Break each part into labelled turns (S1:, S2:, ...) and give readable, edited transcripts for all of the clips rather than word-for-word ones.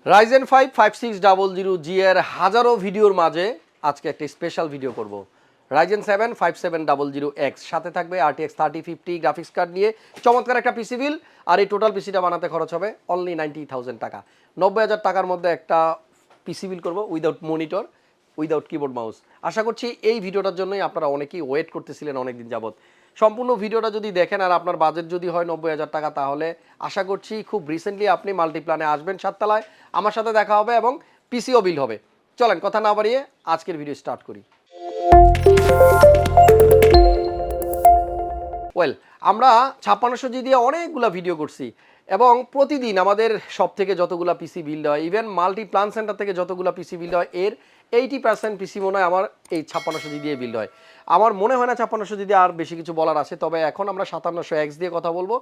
S1: Ryzen 5 5600G এর হাজারো ভিডিওর মাঝে আজকে একটা স্পেশাল ভিডিও করব। Ryzen 7 5700X সাথে থাকবে RTX 3050 গ্রাফিক্স কার্ড নিয়ে চমৎকার একটা পিসি বিল। আর এই টোটাল পিসিটা বানাতে খরচ হবে অনলি 90,000 টাকা। 90,000 টাকার মধ্যে একটা পিসি বিল করব without monitor, without keyboard mouse. আশা করছি এই ভিডিওটার জন্যই আপনারা অনেকেই ওয়েট করতেছিলেন অনেকদিন যাবত। সম্পূর্ণ ভিডিওটা যদি দেখেন আর আপনার বাজেট যদি হয় 90,000 টাকা, তাহলে আশা করছি খুব রিসেন্টলি আপনি মাল্টিপ্ল্যানে আসবেন সাততলায়, আমার সাথে দেখা হবে এবং পিসিও বিল হবে। চলেন কথা না বাড়িয়ে আজকের ভিডিও স্টার্ট করি। ওয়েল, আমরা 5600G দিয়ে অনেকগুলো ভিডিও করছি এবং প্রতিদিন আমাদের সব থেকে যতগুলো পিসি বিল্ড হয়, ইভেন মাল্টিপ্ল্যান সেন্টার থেকে যতগুলো পিসি বিল্ড হয়, এর 80% পিসি মনে হয় আমার এই 5600G দিয়ে বিল্ড হয়। আমার মনে হয় না 5600G দিয়ে আর বেশি কিছু বলার আছে। তবে এখন আমরা 5700X দিয়ে কথা বলবো।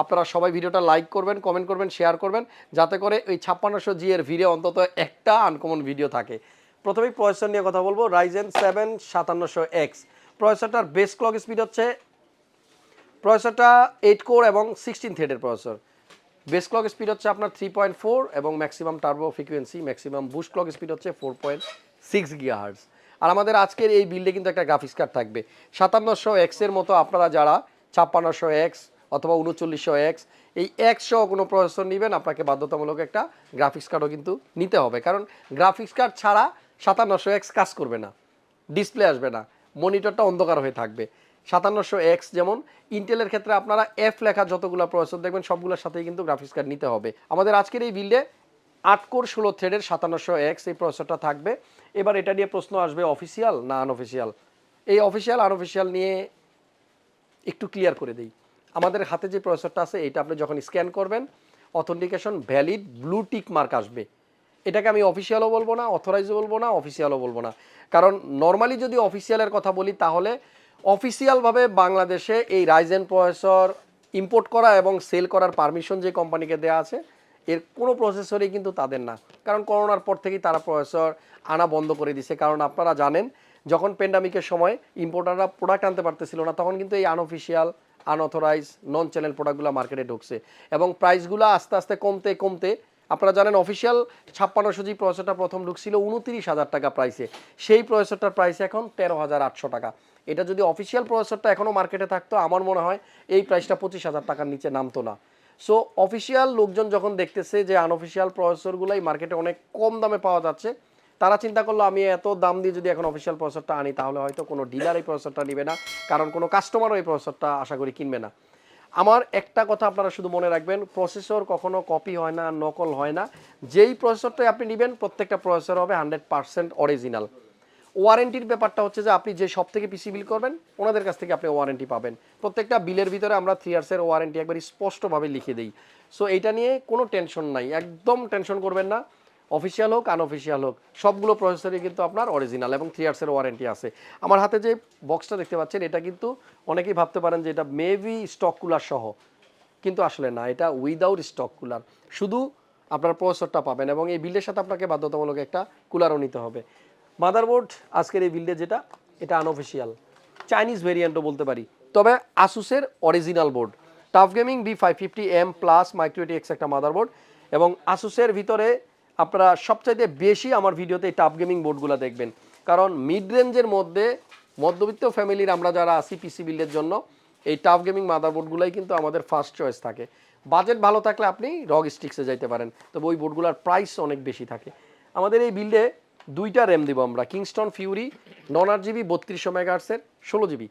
S1: আপনারা সবাই ভিডিওটা লাইক করবেন, কমেন্ট করবেন, শেয়ার করবেন, যাতে করে ওই 5600G এর ভিডিও অন্তত একটা আনকমন ভিডিও থাকে। প্রথমেই প্রসেসর নিয়ে কথা বলবো। Ryzen 7 5700X প্রসেসরটার বেস ক্লক স্পিড হচ্ছে, প্রসেসরটা 8 কোর এবং 16 থ্রেডের প্রসেসর। বেস ক্লক স্পিড হচ্ছে আপনার 3.4 এবং maximum turbo frequency, maximum boost clock speed হচ্ছে 4.6 GHz। আর আমাদের আজকের এই বিল্ডে কিন্তু একটা গ্রাফিক্স কার্ড থাকবে 5700X এর মতো। আপনারা যারা 5600X অথবা 3900X এই একশো কোনো প্রসেসর নেবেন, আপনাকে বাধ্যতামূলক একটা গ্রাফিক্স কার্ডও কিন্তু নিতে হবে, কারণ গ্রাফিক্স কার্ড ছাড়া 5700X কাজ করবে না, ডিসপ্লে আসবে না, মনিটরটা অন্ধকার হয়ে থাকবে। 5700X যেমন ইন্টেলের ক্ষেত্রে আপনারা এফ লেখা যতগুলো প্রসেসর দেখবেন সবগুলোর সাথেই কিন্তু গ্রাফিক্স কার্ড নিতে হবে। আমাদের আজকের এই বিল্ডে 8 কোর 16 থ্রেডের 5700X এই প্রসেসরটা থাকবে। এবার এটা নিয়ে প্রশ্ন আসবে অফিসিয়াল না আনঅফিসিয়াল। এই অফিসিয়াল আনঅফিসিয়াল নিয়ে একটু ক্লিয়ার করে দিই। আমাদের হাতে যে প্রসেসরটা আছে এটা আপনি যখন স্ক্যান করবেন, authentication valid blue tick mark আসবে। এটাকে আমি অফিসিয়ালও বলবো না, অথরাইজও বলবো না, অফিসিয়ালও বলবো না। কারণ নর্মালি যদি অফিসিয়ালের কথা বলি, তাহলে অফিসিয়ালভাবে বাংলাদেশে এই রাইজেন প্রসেসর ইম্পোর্ট করা এবং সেল করার পারমিশন যে কোম্পানিকে দেওয়া আছে, এর কোনো প্রসেসরই কিন্তু তাদের না। কারণ করোনার পর থেকেই তারা প্রসেসর আনা বন্ধ করে দিছে। কারণ আপনারা জানেন, যখন প্যান্ডামিকের সময় ইম্পোর্টাররা প্রোডাক্ট আনতে পারতেছিল না, তখন কিন্তু এই আনঅফিসিয়াল, আনঅথরাইজ, নন চ্যানেল প্রোডাক্টগুলো মার্কেটে ঢুকছে এবং প্রাইসগুলো আস্তে আস্তে কমতে কমতে, আপনারা জানেন অফিসিয়াল 5600G প্রসেসরটা প্রথম ঢুকছিল 29,000 টাকা প্রাইসে। সেই প্রসেসরটার প্রাইস এখন 13,800 টাকা। এটা যদি অফিসিয়াল প্রসেসরটা এখনও মার্কেটে থাকতো, আমার মনে হয় এই প্রাইসটা 25,000 টাকার নিচে নামতো না। সো অফিসিয়াল লোকজন যখন দেখতেছে যে আনঅফিসিয়াল প্রসেসরগুলাই মার্কেটে অনেক কম দামে পাওয়া যাচ্ছে, তারা চিন্তা করলো আমি এত দাম দিয়ে যদি এখন অফিসিয়াল প্রসেসরটা আনি, তাহলে হয়তো কোনো ডিলার এই প্রসেসরটা নেবে না, কারণ কোনো কাস্টমারও এই প্রসেসরটা আশা করি কিনবে না। আমার একটা কথা আপনারা শুধু মনে রাখবেন, প্রসেসর কখনো কপি হয় না, নকল হয় না। যেই প্রসেসরটাই আপনি নেবেন, প্রত্যেকটা প্রসেসর হবে 100% অরিজিনাল। ওয়ারেন্টির ব্যাপারটা হচ্ছে যে আপনি যে সব থেকে পিসি বিল করবেন, ওনাদের কাছ থেকে আপনি ওয়ারেন্টি পাবেন। প্রত্যেকটা বিলের ভিতরে আমরা 3 ইয়ার্সের ওয়ারেন্টি একবার স্পষ্টভাবে লিখে দিই। সো এইটা নিয়ে কোনো টেনশন নাই, একদম টেনশন করবেন না। অফিসিয়াল হোক আনঅফিসিয়াল হোক, সবগুলো প্রসেসরই কিন্তু আপনার অরিজিনাল এবং 3 ইয়ার্সের ওয়ারেন্টি আছে। আমার হাতে যে বক্সটা দেখতে পাচ্ছেন, এটা কিন্তু অনেকেই ভাবতে পারেন যে এটা মেবি স্টক কুলার সহ, কিন্তু আসলে না, এটা উইদাউট স্টক কুলার। শুধু আপনার প্রসেসরটা পাবেন এবং এই বিল্ডের সাথে আপনাকে বাধ্যতামূলক একটা কুলারও নিতে হবে। মাদারবোর্ড আজকের এই বিল্ডে যেটা, এটা আনঅফিসিয়াল, চাইনিজ ভেরিয়েন্টও বলতে পারি, তবে আসুসের original board. TUF gaming B550M plus micro ATX একটা মাদারবোর্ড। এবং আসুসের ভিতরে আপনারা সবচাইতে বেশি আমার ভিডিওতে এই টাফ গেমিং বোর্ডগুলো দেখবেন, কারণ মিড রেঞ্জের মধ্যে মধ্যবিত্ত ফ্যামিলির আমরা যারা আসি পিসি বিল্ডের জন্য, এই টাফ গেমিং মাদারবোর্ডগুলোই কিন্তু আমাদের ফার্স্ট চয়েস থাকে। বাজেট ভালো থাকলে আপনি রগ স্টিক্সে যাইতে পারেন, তবে ওই বোর্ডগুলোর প্রাইস অনেক বেশি থাকে। আমাদের এই বিল্ডে দুইটা র্যাম দিব আমরা, কিংস্টন ফিউরি 9/8GB 3200 মেগাহার্টসের 16GB।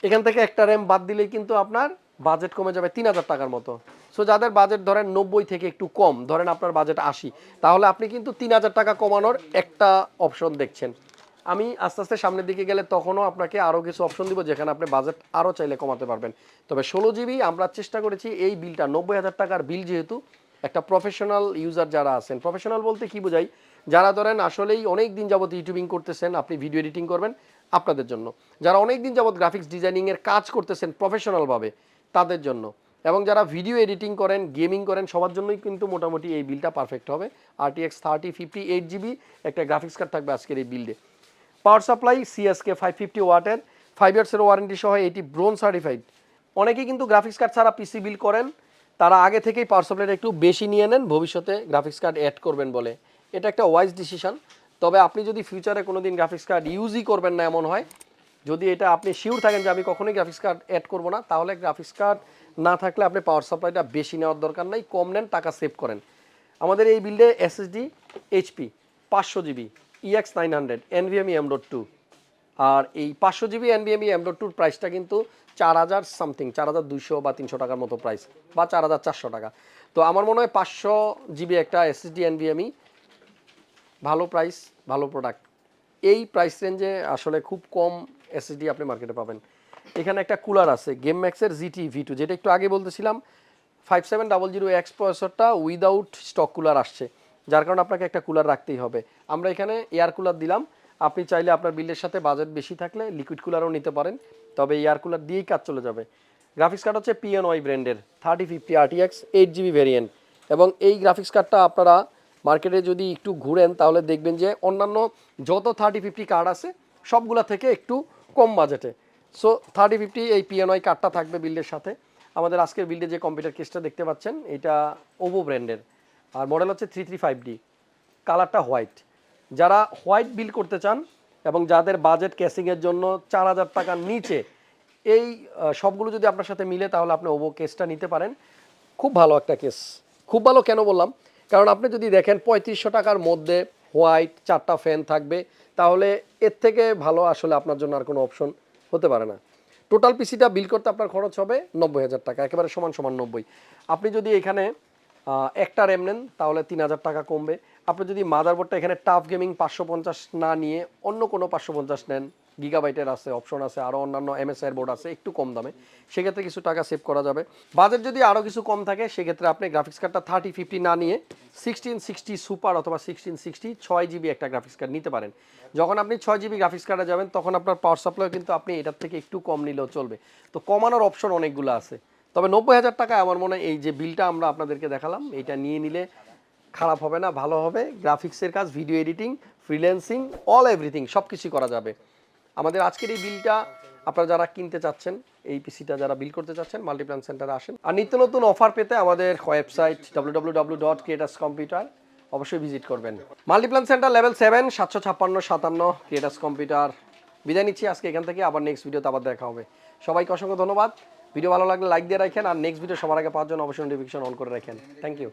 S1: এখান থেকে একটা র্যাম বাদ দিলেই কিন্তু আপনার বাজেট কমে যাবে 3,000 টাকার মতো। সো যাদের বাজেট ধরেন 90 থেকে একটু কম, ধরেন আপনার বাজেট 80, তাহলে আপনি কিন্তু 3,000 টাকা কমানোর একটা অপশন দেখছেন। আমি আস্তে আস্তে সামনের দিকে গেলে তখনও আপনাকে আরও কিছু অপশন দিব, যেখানে আপনি বাজেট আরও চাইলে কমাতে পারবেন। তবে 16GB আমরা চেষ্টা করেছি এই বিলটা 90,000 টাকার বিল, যেহেতু একটা প্রফেশনাল ইউজার যারা আছেন, প্রফেশনাল বলতে কি বোঝাই, যারা ধরেন আসলেই অনেক দিন যাবত ইউটিউবিং করতেছেন, আপনি ভিডিও এডিটিং করবেন, আপনাদের জন্য। যারা অনেক দিন যাবত গ্রাফিক্স ডিজাইনিংয়ের কাজ করতেছেন প্রফেশনালভাবে, তাদের জন্য। এবং যারা ভিডিও এডিটিং করেন, গেমিং করেন, সবার জন্যই কিন্তু মোটামুটি এই বিলটা পারফেক্ট হবে। RTX 3050 8GB একটা গ্রাফিক্স কার্ড থাকবে আজকের এই বিল্ডে। পাওয়ার সাপ্লাই CSK 550 ওয়াটের, 5 ইয়ার্সের ওয়ারেন্টি সহ, এটি ব্রোঞ্জ সার্টিফাইড। অনেকেই কিন্তু গ্রাফিক্স কার্ড ছাড়া পিসি বিল করেন, তারা আগে থেকেই পাওয়ার সাপ্লাইটা একটু বেশি নিয়ে নেন ভবিষ্যতে গ্রাফিক্স কার্ড অ্যাড করবেন বলে। এটা একটা ওয়াইজ ডিসিশন। তবে আপনি যদি ফিউচারে কোনো দিন গ্রাফিক্স কার্ড ইউজই করবেন না এমন হয়, যদি এটা আপনি শিওর থাকেন যে আমি কখনোই গ্রাফিক্স কার্ড অ্যাড করবো না, তাহলে গ্রাফিক্স কার্ড না থাকলে আপনি পাওয়ার সাপ্লাইটা বেশি নেওয়ার দরকার নাই, কম নেন, টাকা সেভ করেন। আমাদের এই বিল্ডে SSD HP 500 GB EX900 NVMe M.2, আর এই 500 GB NVMe M.2 প্রাইসটা কিন্তু 4000 সামথিং, 4200 বা 300 টাকার মতো প্রাইস, বা 4400 টাকা। তো আমার মনে হয় 500 GB একটা এসএসডি NVMe ভালো প্রাইস, ভালো প্রোডাক্ট। এই প্রাইস রেঞ্জে আসলে খুব কম এসএসডি আপনি মার্কেটে পাবেন। এখানে একটা কুলার আছে গেমম্যাক্সের GT V2, যেটা একটু আগে বলতেছিলাম 5700X প্রসেসরটা উইদাউট স্টক কুলার আসছে, যার কারণে আপনাকে একটা কুলার রাখতেই হবে। আমরা এখানে এয়ার কুলার দিলাম, আপনি চাইলে আপনার বিলের সাথে বাজেট বেশি থাকলে লিকুইড কুলারও নিতে পারেন, তবে এয়ার কুলার দিয়েই কাজ চলে যাবে। গ্রাফিক্স কার্ড হচ্ছে PNY ব্র্যান্ডের 3050 RTX 8GB ভেরিয়েন্ট, এবং এই গ্রাফিক্স কার্ডটা আপনারা মার্কেটে যদি একটু ঘুরেন তাহলে দেখবেন যে অন্যান্য যত 3050 কার্ড আছে সবগুলা থেকে একটু কম বাজেটে। সো 3050 এই PNY কার্ডটা থাকবে বিল্ডের সাথে। আমাদের আজকের বিল্ডে যে কম্পিউটার কেসটা দেখতে পাচ্ছেন এটা ওভো ব্র্যান্ডের, আর মডেল হচ্ছে 335D, কালারটা হোয়াইট। যারা হোয়াইট বিল করতে চান এবং যাদের বাজেট কেসিংয়ের জন্য 4000 টাকার নিচে, এই সবগুলো যদি আপনার সাথে মিলে তাহলে আপনি ওভো কেসটা নিতে পারেন। খুব ভালো একটা কেস। খুব ভালো কেন বললাম, কারণ আপনি যদি দেখেন 3500 টাকার মধ্যে হোয়াইট 4টা ফ্যান থাকবে, তাহলে এর থেকে ভালো আসলে আপনার জন্য আর কোনো অপশন হতে পারে না। টোটাল পিসিটা বিল করতে আপনার খরচ হবে 90,000 টাকা, একেবারে সমান সমান 90। আপনি যদি এখানে একটা র্যাম নেন তাহলে 3000 টাকা কমবে। আপনি যদি মাদারবোর্ডটা এখানে টাফ গেমিং 550 না নিয়ে অন্য কোনো 550 নেন, গিগাবাইটের আছে, অপশন আছে, আরও অন্যান্য MSI বোর্ড আছে একটু কম দামে, সেক্ষেত্রে কিছু টাকা সেভ করা যাবে। বাজেট যদি আরও কিছু কম থাকে সেক্ষেত্রে আপনি গ্রাফিক্স কার্ডটা 3050 না নিয়ে 1660 সুপার অথবা 1660 6GB একটা গ্রাফিক্স কার্ড নিতে পারেন। যখন আপনি 6GB গ্রাফিক্স কার্ডে যাবেন তখন আপনার পাওয়ার সাপ্লাই কিন্তু আপনি এটার থেকে একটু কম নিলেও চলবে। তো কমানোর অপশন অনেকগুলো আছে, তবে 90,000 টাকা আমার মনে হয় এই যে বিলটা আমরা আপনাদেরকে দেখালাম এটা নিয়ে নিলে খারাপ হবে না, ভালো হবে। গ্রাফিক্সের কাজ, video editing, freelancing, all everything সব কিছুই করা যাবে। আমাদের আজকের এই বিলটা আপনারা যারা কিনতে চাচ্ছেন, এই পিসিটা যারা বিল করতে চাচ্ছেন, মাল্টিপ্ল্যান সেন্টারে আসেন। আর নিত্য নতুন অফার পেতে আমাদের ওয়েবসাইট www.creatuscomputer অবশ্যই ভিজিট করবেন। Multiplan center level 7 75657 Creatus computer. বিদায় নিচ্ছি আজকে এখান থেকে, আবার নেক্সট ভিডিওতে আবার দেখা হবে। সবাইকে অসংখ্য ধন্যবাদ। ভিডিও ভালো লাগলে লাইক দিয়ে রাখেন, আর নেক্সট ভিডিও সবার আগে পাওয়ার জন্য অবশ্যই নোটিফিকেশন অন করে রাখেন। Thank you.